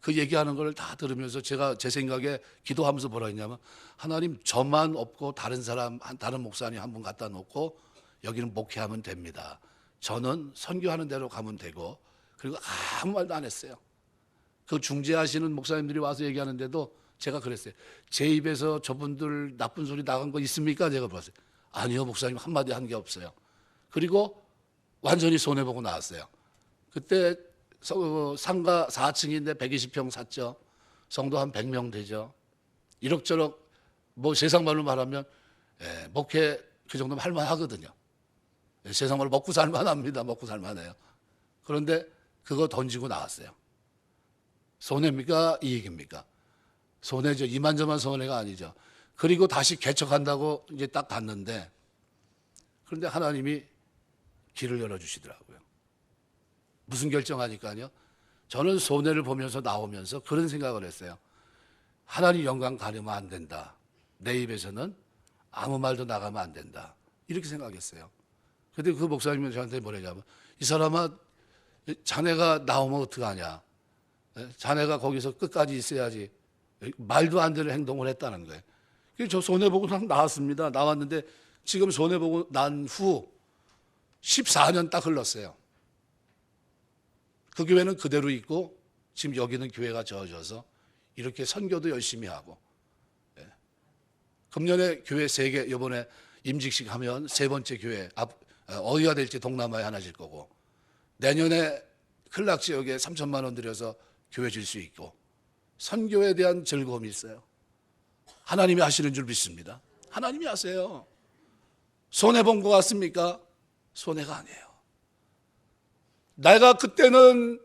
그 얘기하는 걸 다 들으면서 제가 제 생각에 기도하면서 뭐라 했냐면, 하나님, 저만 없고 다른 사람, 다른 목사님 한 분 갖다 놓고 여기는 목회하면 됩니다. 저는 선교하는 대로 가면 되고. 그리고 아무 말도 안 했어요. 그 중재하시는 목사님들이 와서 얘기하는데도 제가 그랬어요. 제 입에서 저분들 나쁜 소리 나간 거 있습니까? 제가 물었어요. 아니요, 목사님, 한마디 한 게 없어요. 그리고 완전히 손해보고 나왔어요. 그때 상가 4층인데 120평 샀죠. 성도 한 100명 되죠. 이럭저럭 뭐 세상 말로 말하면 목회 그 정도면 할만하거든요. 세상 말로 먹고 살만합니다. 먹고 살만해요. 그런데 그거 던지고 나왔어요. 손해입니까? 이익입니까? 손해죠. 이만저만 손해가 아니죠. 그리고 다시 개척한다고 이제 딱 갔는데, 그런데 하나님이 길을 열어주시더라고요. 무슨 결정하니까요. 저는 손해를 보면서 나오면서 그런 생각을 했어요. 하나님 영광 가리면 안 된다. 내 입에서는 아무 말도 나가면 안 된다. 이렇게 생각했어요. 근데 그 목사님은 저한테 뭐라냐면, 이 사람아, 자네가 나오면 어떡하냐. 자네가 거기서 끝까지 있어야지. 말도 안 되는 행동을 했다는 거예요. 그래서 저 손해보고 나왔습니다. 나왔는데 지금 손해보고 난 후 14년 딱 흘렀어요. 그 교회는 그대로 있고 지금 여기는 교회가 저어져서 이렇게 선교도 열심히 하고, 금년에 교회 3개, 이번에 임직식 하면 3번째 교회 어디가 될지 동남아에 하나 질 거고, 내년에 클락 지역에 3천만 원 들여서 교회 질 수 있고, 선교에 대한 즐거움이 있어요. 하나님이 하시는 줄 믿습니다. 하나님이 하세요. 손해본 것 같습니까? 손해가 아니에요. 내가 그때는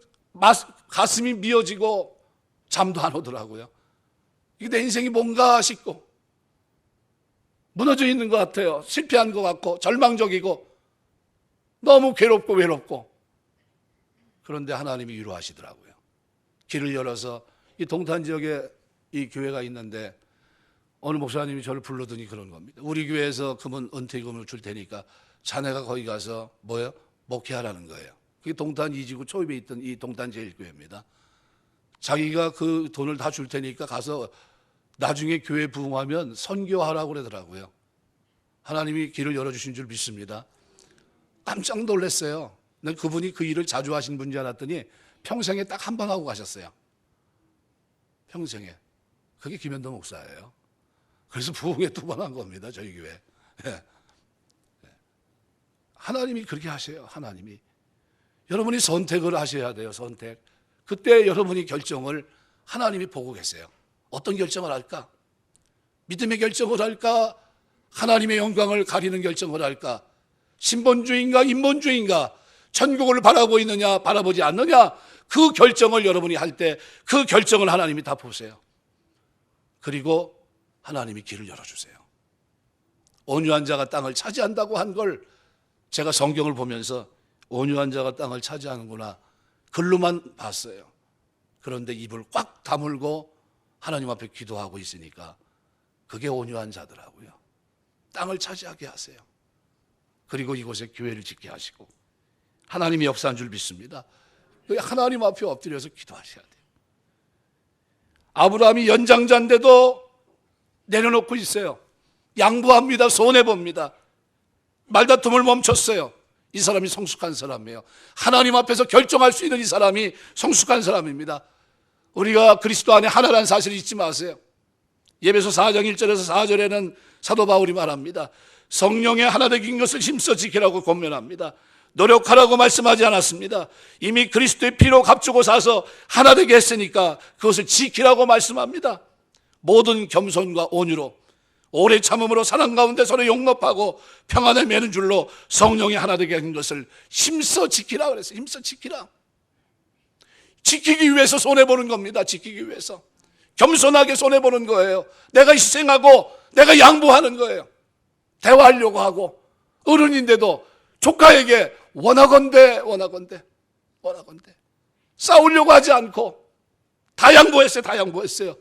가슴이 미어지고 잠도 안 오더라고요. 이게 내 인생이 뭔가 싶고 무너져 있는 것 같아요. 실패한 것 같고 절망적이고 너무 괴롭고 외롭고. 그런데 하나님이 위로하시더라고요. 길을 열어서 이 동탄 지역에 이 교회가 있는데 어느 목사님이 저를 불러더니 그런 겁니다. 우리 교회에서 금은 은퇴금을 줄 테니까 자네가 거기 가서 뭐예요? 목회하라는 거예요. 그게 동탄 2지구 초입에 있던 이 동탄 제일교회입니다. 자기가 그 돈을 다 줄 테니까 가서 나중에 교회 부흥하면 선교하라고 그러더라고요. 하나님이 길을 열어주신 줄 믿습니다. 깜짝 놀랐어요. 난 그분이 그 일을 자주 하신 분인 줄 알았더니 평생에 딱 한 번 하고 가셨어요. 평생에. 그게 김현도 목사예요. 그래서 부흥에 2번 한 겁니다. 저희 교회. 하나님이 그렇게 하세요. 하나님이. 여러분이 선택을 하셔야 돼요. 선택. 그때 여러분이 결정을 하나님이 보고 계세요. 어떤 결정을 할까? 믿음의 결정을 할까? 하나님의 영광을 가리는 결정을 할까? 신본주의인가 인본주의인가? 천국을 바라보고 있느냐 바라보지 않느냐? 그 결정을 여러분이 할 때 그 결정을 하나님이 다 보세요. 그리고 하나님이 길을 열어주세요. 온유한 자가 땅을 차지한다고 한 걸 제가 성경을 보면서 온유한 자가 땅을 차지하는구나 글로만 봤어요. 그런데 입을 꽉 다물고 하나님 앞에 기도하고 있으니까 그게 온유한 자더라고요. 땅을 차지하게 하세요. 그리고 이곳에 교회를 짓게 하시고 하나님이 역사한 줄 믿습니다. 하나님 앞에 엎드려서 기도하셔야 돼요. 아브라함이 연장자인데도 내려놓고 있어요. 양보합니다. 손해봅니다. 말다툼을 멈췄어요. 이 사람이 성숙한 사람이에요. 하나님 앞에서 결정할 수 있는 이 사람이 성숙한 사람입니다. 우리가 그리스도 안에 하나라는 사실을 잊지 마세요. 예배소 4장 1절에서 4절에는 사도 바울이 말합니다. 성령의 하나 되긴 것을 힘써 지키라고 권면합니다. 노력하라고 말씀하지 않았습니다. 이미 그리스도의 피로 값주고 사서 하나 되게 했으니까 그것을 지키라고 말씀합니다. 모든 겸손과 온유로 오래 참음으로 사랑 가운데 서로 용납하고 평안을 매는 줄로 성령이 하나 되게 한 것을 힘써 지키라 그랬어요. 힘써 지키라. 지키기 위해서 손해보는 겁니다. 지키기 위해서 겸손하게 손해보는 거예요. 내가 희생하고 내가 양보하는 거예요. 대화하려고 하고 어른인데도 조카에게 원하건대 뭐라건데 싸우려고 하지 않고 다 양보했어요. 다 양보했어요.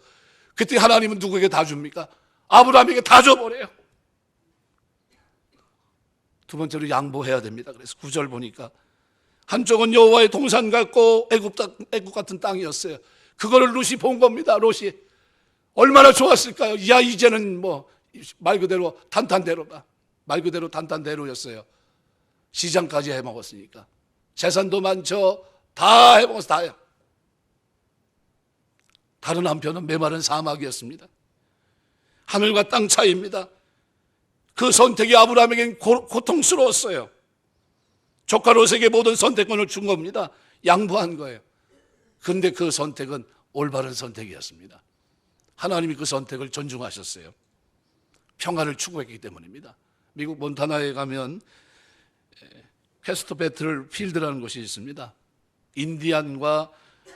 그때 하나님은 누구에게 다 줍니까? 아브라함에게 다 줘버려요. 두 번째로 양보해야 됩니다. 그래서 9절 보니까 한쪽은 여호와의 동산 같고 애굽 같은 땅이었어요. 그거를 롯이 본 겁니다. 롯이 얼마나 좋았을까요? 야, 이제는 뭐 말 그대로 단탄대로다. 말 그대로 단탄대로였어요. 시장까지 해먹었으니까. 재산도 많죠. 다 해먹어서 다요. 다른 한편은 메마른 사막이었습니다. 하늘과 땅 차이입니다. 그 선택이 아브라함에겐 고통스러웠어요. 조카 롯에게 모든 선택권을 준 겁니다. 양보한 거예요. 근데 그 선택은 올바른 선택이었습니다. 하나님이 그 선택을 존중하셨어요. 평화를 추구했기 때문입니다. 미국 몬타나에 가면 퀘스트 배틀 필드라는 곳이 있습니다. 인디안과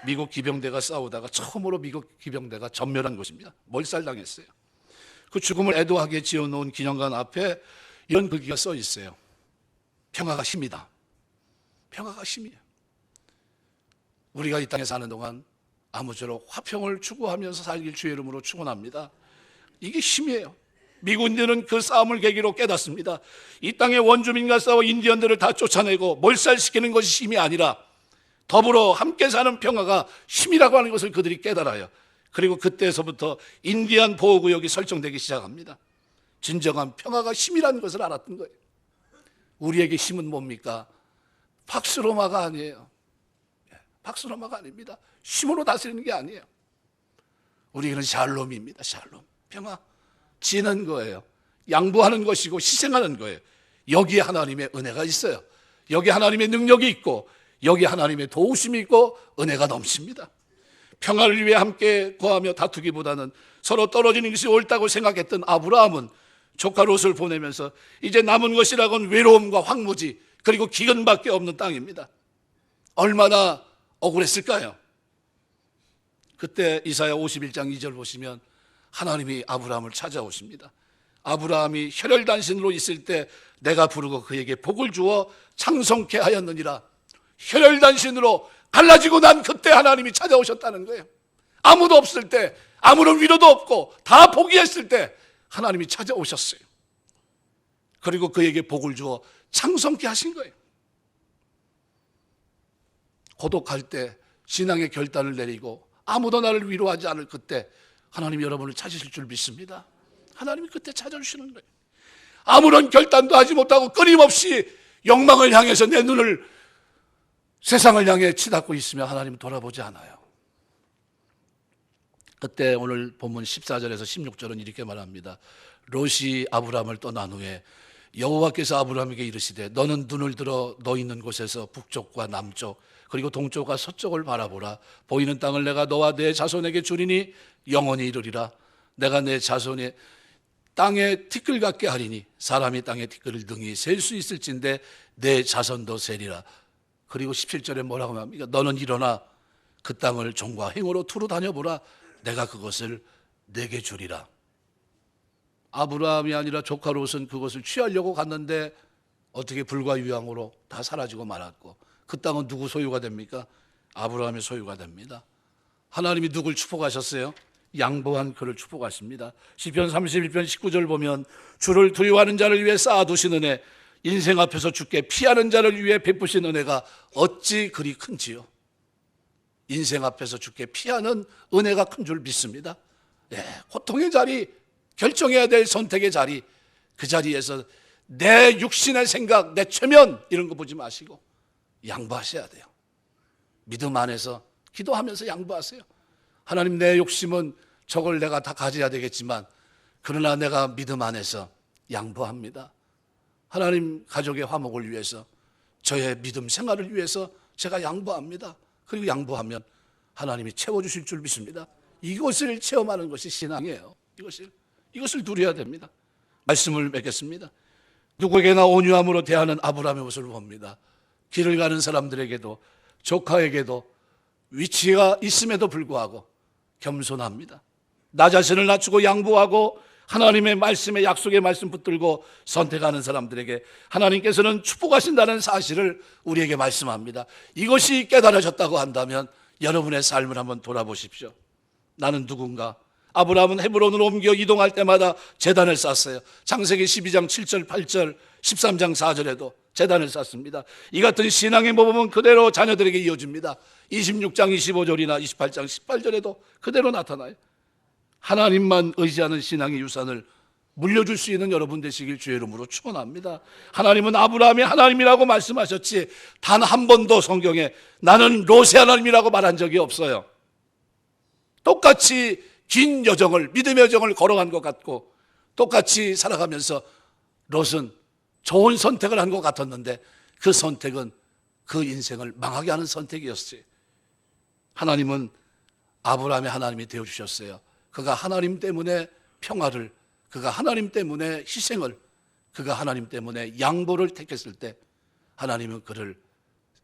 미국 기병대가 싸우다가 처음으로 미국 기병대가 전멸한 곳입니다. 몰살당했어요. 그 죽음을 애도하게 지어놓은 기념관 앞에 이런 글귀가 써 있어요. 평화가 힘이다. 평화가 힘이에요. 우리가 이 땅에 사는 동안 아무쪼록 화평을 추구하면서 살길 주의 이름으로 축원합니다. 이게 힘이에요. 미군들은 그 싸움을 계기로 깨닫습니다. 이 땅의 원주민과 싸워 인디언들을 다 쫓아내고 몰살시키는 것이 힘이 아니라 더불어 함께 사는 평화가 힘이라고 하는 것을 그들이 깨달아요. 그리고 그때서부터 인디안 보호구역이 설정되기 시작합니다. 진정한 평화가 힘이라는 것을 알았던 거예요. 우리에게 힘은 뭡니까? 박스로마가 아니에요. 박스로마가 아닙니다. 힘으로 다스리는 게 아니에요. 우리는 샬롬입니다. 샬롬. 평화. 지는 거예요. 양보하는 것이고 희생하는 거예요. 여기에 하나님의 은혜가 있어요. 여기에 하나님의 능력이 있고 여기에 하나님의 도우심이 있고 은혜가 넘칩니다. 평화를 위해 함께 거하며 다투기보다는 서로 떨어지는 것이 옳다고 생각했던 아브라함은 조카 롯을 보내면서 이제 남은 것이라곤 외로움과 황무지 그리고 기근밖에 없는 땅입니다. 얼마나 억울했을까요? 그때 이사야 51장 2절 보시면 하나님이 아브라함을 찾아오십니다. 아브라함이 혈혈단신으로 있을 때 내가 부르고 그에게 복을 주어 창성케 하였느니라. 혈혈단신으로 갈라지고 난 그때 하나님이 찾아오셨다는 거예요. 아무도 없을 때, 아무런 위로도 없고 다 포기했을 때 하나님이 찾아오셨어요. 그리고 그에게 복을 주어 창성케 하신 거예요. 고독할 때 신앙의 결단을 내리고 아무도 나를 위로하지 않을 그때 하나님이 여러분을 찾으실 줄 믿습니다. 하나님이 그때 찾아주시는 거예요. 아무런 결단도 하지 못하고 끊임없이 욕망을 향해서 내 눈을 세상을 향해 치닫고 있으면 하나님은 돌아보지 않아요. 그때 오늘 본문 14절에서 16절은 이렇게 말합니다. 롯이 아브라함을 떠난 후에 여호와께서 아브라함에게 이르시되 너는 눈을 들어 너 있는 곳에서 북쪽과 남쪽 그리고 동쪽과 서쪽을 바라보라. 보이는 땅을 내가 너와 내 자손에게 주리니 영원히 이르리라. 내가 내 자손의 땅에 티끌 같게 하리니 사람이 땅에 티끌을 능히 셀 수 있을진데 내 자손도 세리라. 그리고 17절에 뭐라고 합니까? 너는 일어나 그 땅을 종과 행으로 두루 다녀보라. 내가 그것을 내게 주리라. 아브라함이 아니라 조카 롯은 그것을 취하려고 갔는데 어떻게 불과 유황으로 다 사라지고 말았고 그 땅은 누구 소유가 됩니까? 아브라함의 소유가 됩니다. 하나님이 누굴 축복하셨어요? 양보한 그를 축복하십니다. 시편 31편 19절 보면 주를 두려워하는 자를 위해 쌓아두신 은혜 인생 앞에서 주께 피하는 자를 위해 베푸신 은혜가 어찌 그리 큰지요. 인생 앞에서 주께 피하는 은혜가 큰 줄 믿습니다. 고통의 자리, 결정해야 될 선택의 자리, 그 자리에서 내 육신의 생각, 내 최면 이런 거 보지 마시고 양보하셔야 돼요. 믿음 안에서 기도하면서 양보하세요. 하나님, 내 욕심은 저걸 내가 다 가져야 되겠지만 그러나 내가 믿음 안에서 양보합니다. 하나님, 가족의 화목을 위해서 저의 믿음 생활을 위해서 제가 양보합니다. 그리고 양보하면 하나님이 채워주실 줄 믿습니다. 이것을 체험하는 것이 신앙이에요. 이것을 누려야 됩니다. 말씀을 맺겠습니다. 누구에게나 온유함으로 대하는 아브라함의 모습을 봅니다. 길을 가는 사람들에게도 조카에게도 위치가 있음에도 불구하고 겸손합니다. 나 자신을 낮추고 양보하고 하나님의 말씀에 약속의 말씀 붙들고 선택하는 사람들에게 하나님께서는 축복하신다는 사실을 우리에게 말씀합니다. 이것이 깨달아졌다고 한다면 여러분의 삶을 한번 돌아보십시오. 나는 누군가? 아브라함은 헤브론으로 옮겨 이동할 때마다 제단을 쌓았어요. 창세기 12장 7절 8절 13장 4절에도 제단을 쌓습니다. 이 같은 신앙의 모범은 그대로 자녀들에게 이어집니다. 26장 25절이나 28장 18절에도 그대로 나타나요. 하나님만 의지하는 신앙의 유산을 물려줄 수 있는 여러분 되시길 주의 이름으로 축원합니다. 하나님은 아브라함이 하나님이라고 말씀하셨지 단 한 번도 성경에 나는 롯의 하나님이라고 말한 적이 없어요. 똑같이 긴 여정을, 믿음의 여정을 걸어간 것 같고 똑같이 살아가면서 롯은 좋은 선택을 한 것 같았는데 그 선택은 그 인생을 망하게 하는 선택이었어요. 하나님은 아브라함의 하나님이 되어주셨어요. 그가 하나님 때문에 평화를, 그가 하나님 때문에 희생을, 그가 하나님 때문에 양보를 택했을 때 하나님은 그를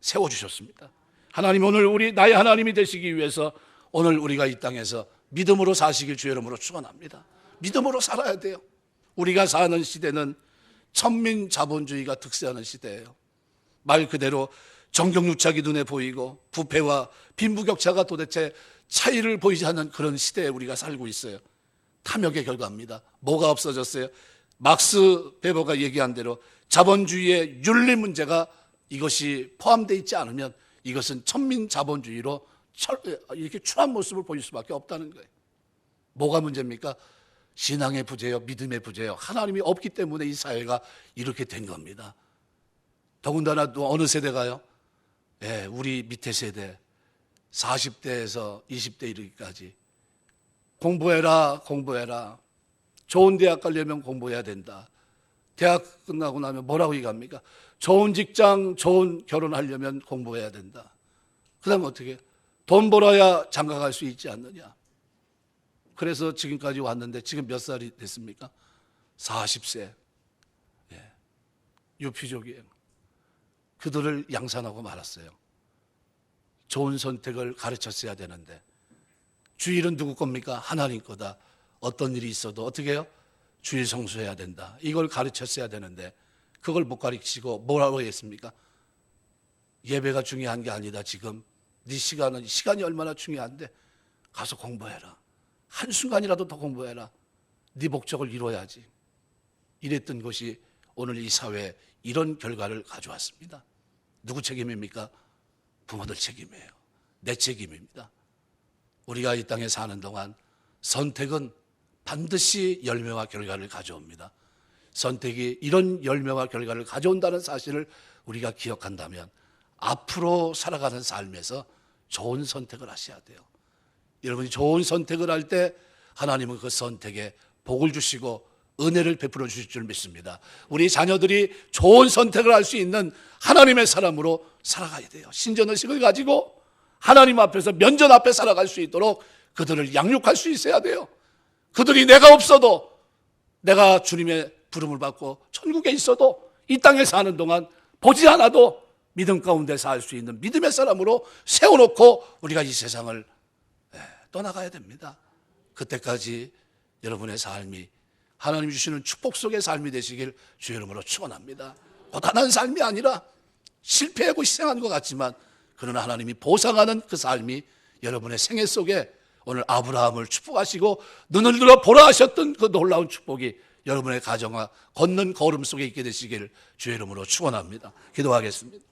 세워주셨습니다. 하나님 오늘 나의 하나님이 되시기 위해서 오늘 우리가 이 땅에서 믿음으로 사시길 주의 이름으로 축원합니다. 믿음으로 살아야 돼요. 우리가 사는 시대는 천민 자본주의가 득세하는 시대예요. 말 그대로 정경유착이 눈에 보이고 부패와 빈부격차가 도대체 차이를 보이지 않는 그런 시대에 우리가 살고 있어요. 탐욕의 결과입니다. 뭐가 없어졌어요? 막스 베버가 얘기한 대로 자본주의의 윤리 문제가 이것이 포함되어 있지 않으면 이것은 천민 자본주의로 이렇게 추한 모습을 보일 수밖에 없다는 거예요. 뭐가 문제입니까? 신앙의 부재요, 믿음의 부재요. 하나님이 없기 때문에 이 사회가 이렇게 된 겁니다. 더군다나 또 어느 세대가요? 우리 밑에 세대 40대에서 20대 이르기까지 공부해라, 공부해라. 좋은 대학 가려면 공부해야 된다. 대학 끝나고 나면 뭐라고 얘기합니까? 좋은 직장, 좋은 결혼하려면 공부해야 된다. 그 다음에 어떻게 해요? 돈 벌어야 장가갈 수 있지 않느냐. 그래서 지금까지 왔는데 지금 몇 살이 됐습니까? 40세. 유피족이에요. 그들을 양산하고 말았어요. 좋은 선택을 가르쳤어야 되는데 주일은 누구 겁니까? 하나님 거다. 어떤 일이 있어도 어떻게 해요? 주일 성수해야 된다. 이걸 가르쳤어야 되는데 그걸 못 가르치고 뭐라고 했습니까? 예배가 중요한 게 아니다. 지금 네 시간이 얼마나 중요한데 가서 공부해라. 한순간이라도 더 공부해라. 네 목적을 이루어야지. 이랬던 것이 오늘 이 사회에 이런 결과를 가져왔습니다. 누구 책임입니까? 부모들 책임이에요. 내 책임입니다. 우리가 이 땅에 사는 동안 선택은 반드시 열매와 결과를 가져옵니다. 선택이 이런 열매와 결과를 가져온다는 사실을 우리가 기억한다면 앞으로 살아가는 삶에서 좋은 선택을 하셔야 돼요. 여러분이 좋은 선택을 할 때 하나님은 그 선택에 복을 주시고 은혜를 베풀어 주실 줄 믿습니다. 우리 자녀들이 좋은 선택을 할 수 있는 하나님의 사람으로 살아가야 돼요. 신전의식을 가지고 하나님 앞에서 면전 앞에 살아갈 수 있도록 그들을 양육할 수 있어야 돼요. 그들이 내가 없어도 내가 주님의 부름을 받고 천국에 있어도 이 땅에 사는 동안 보지 않아도 믿음 가운데 살 수 있는 믿음의 사람으로 세워놓고 우리가 이 세상을 떠나가야 됩니다. 그때까지 여러분의 삶이 하나님 주시는 축복 속의 삶이 되시길 주의 이름으로 축원합니다. 고단한 삶이 아니라 실패하고 희생한 것 같지만 그러나 하나님이 보상하는 그 삶이 여러분의 생애 속에 오늘 아브라함을 축복하시고 눈을 들어 보라 하셨던 그 놀라운 축복이 여러분의 가정과 걷는 걸음 속에 있게 되시길 주의 이름으로 축원합니다. 기도하겠습니다.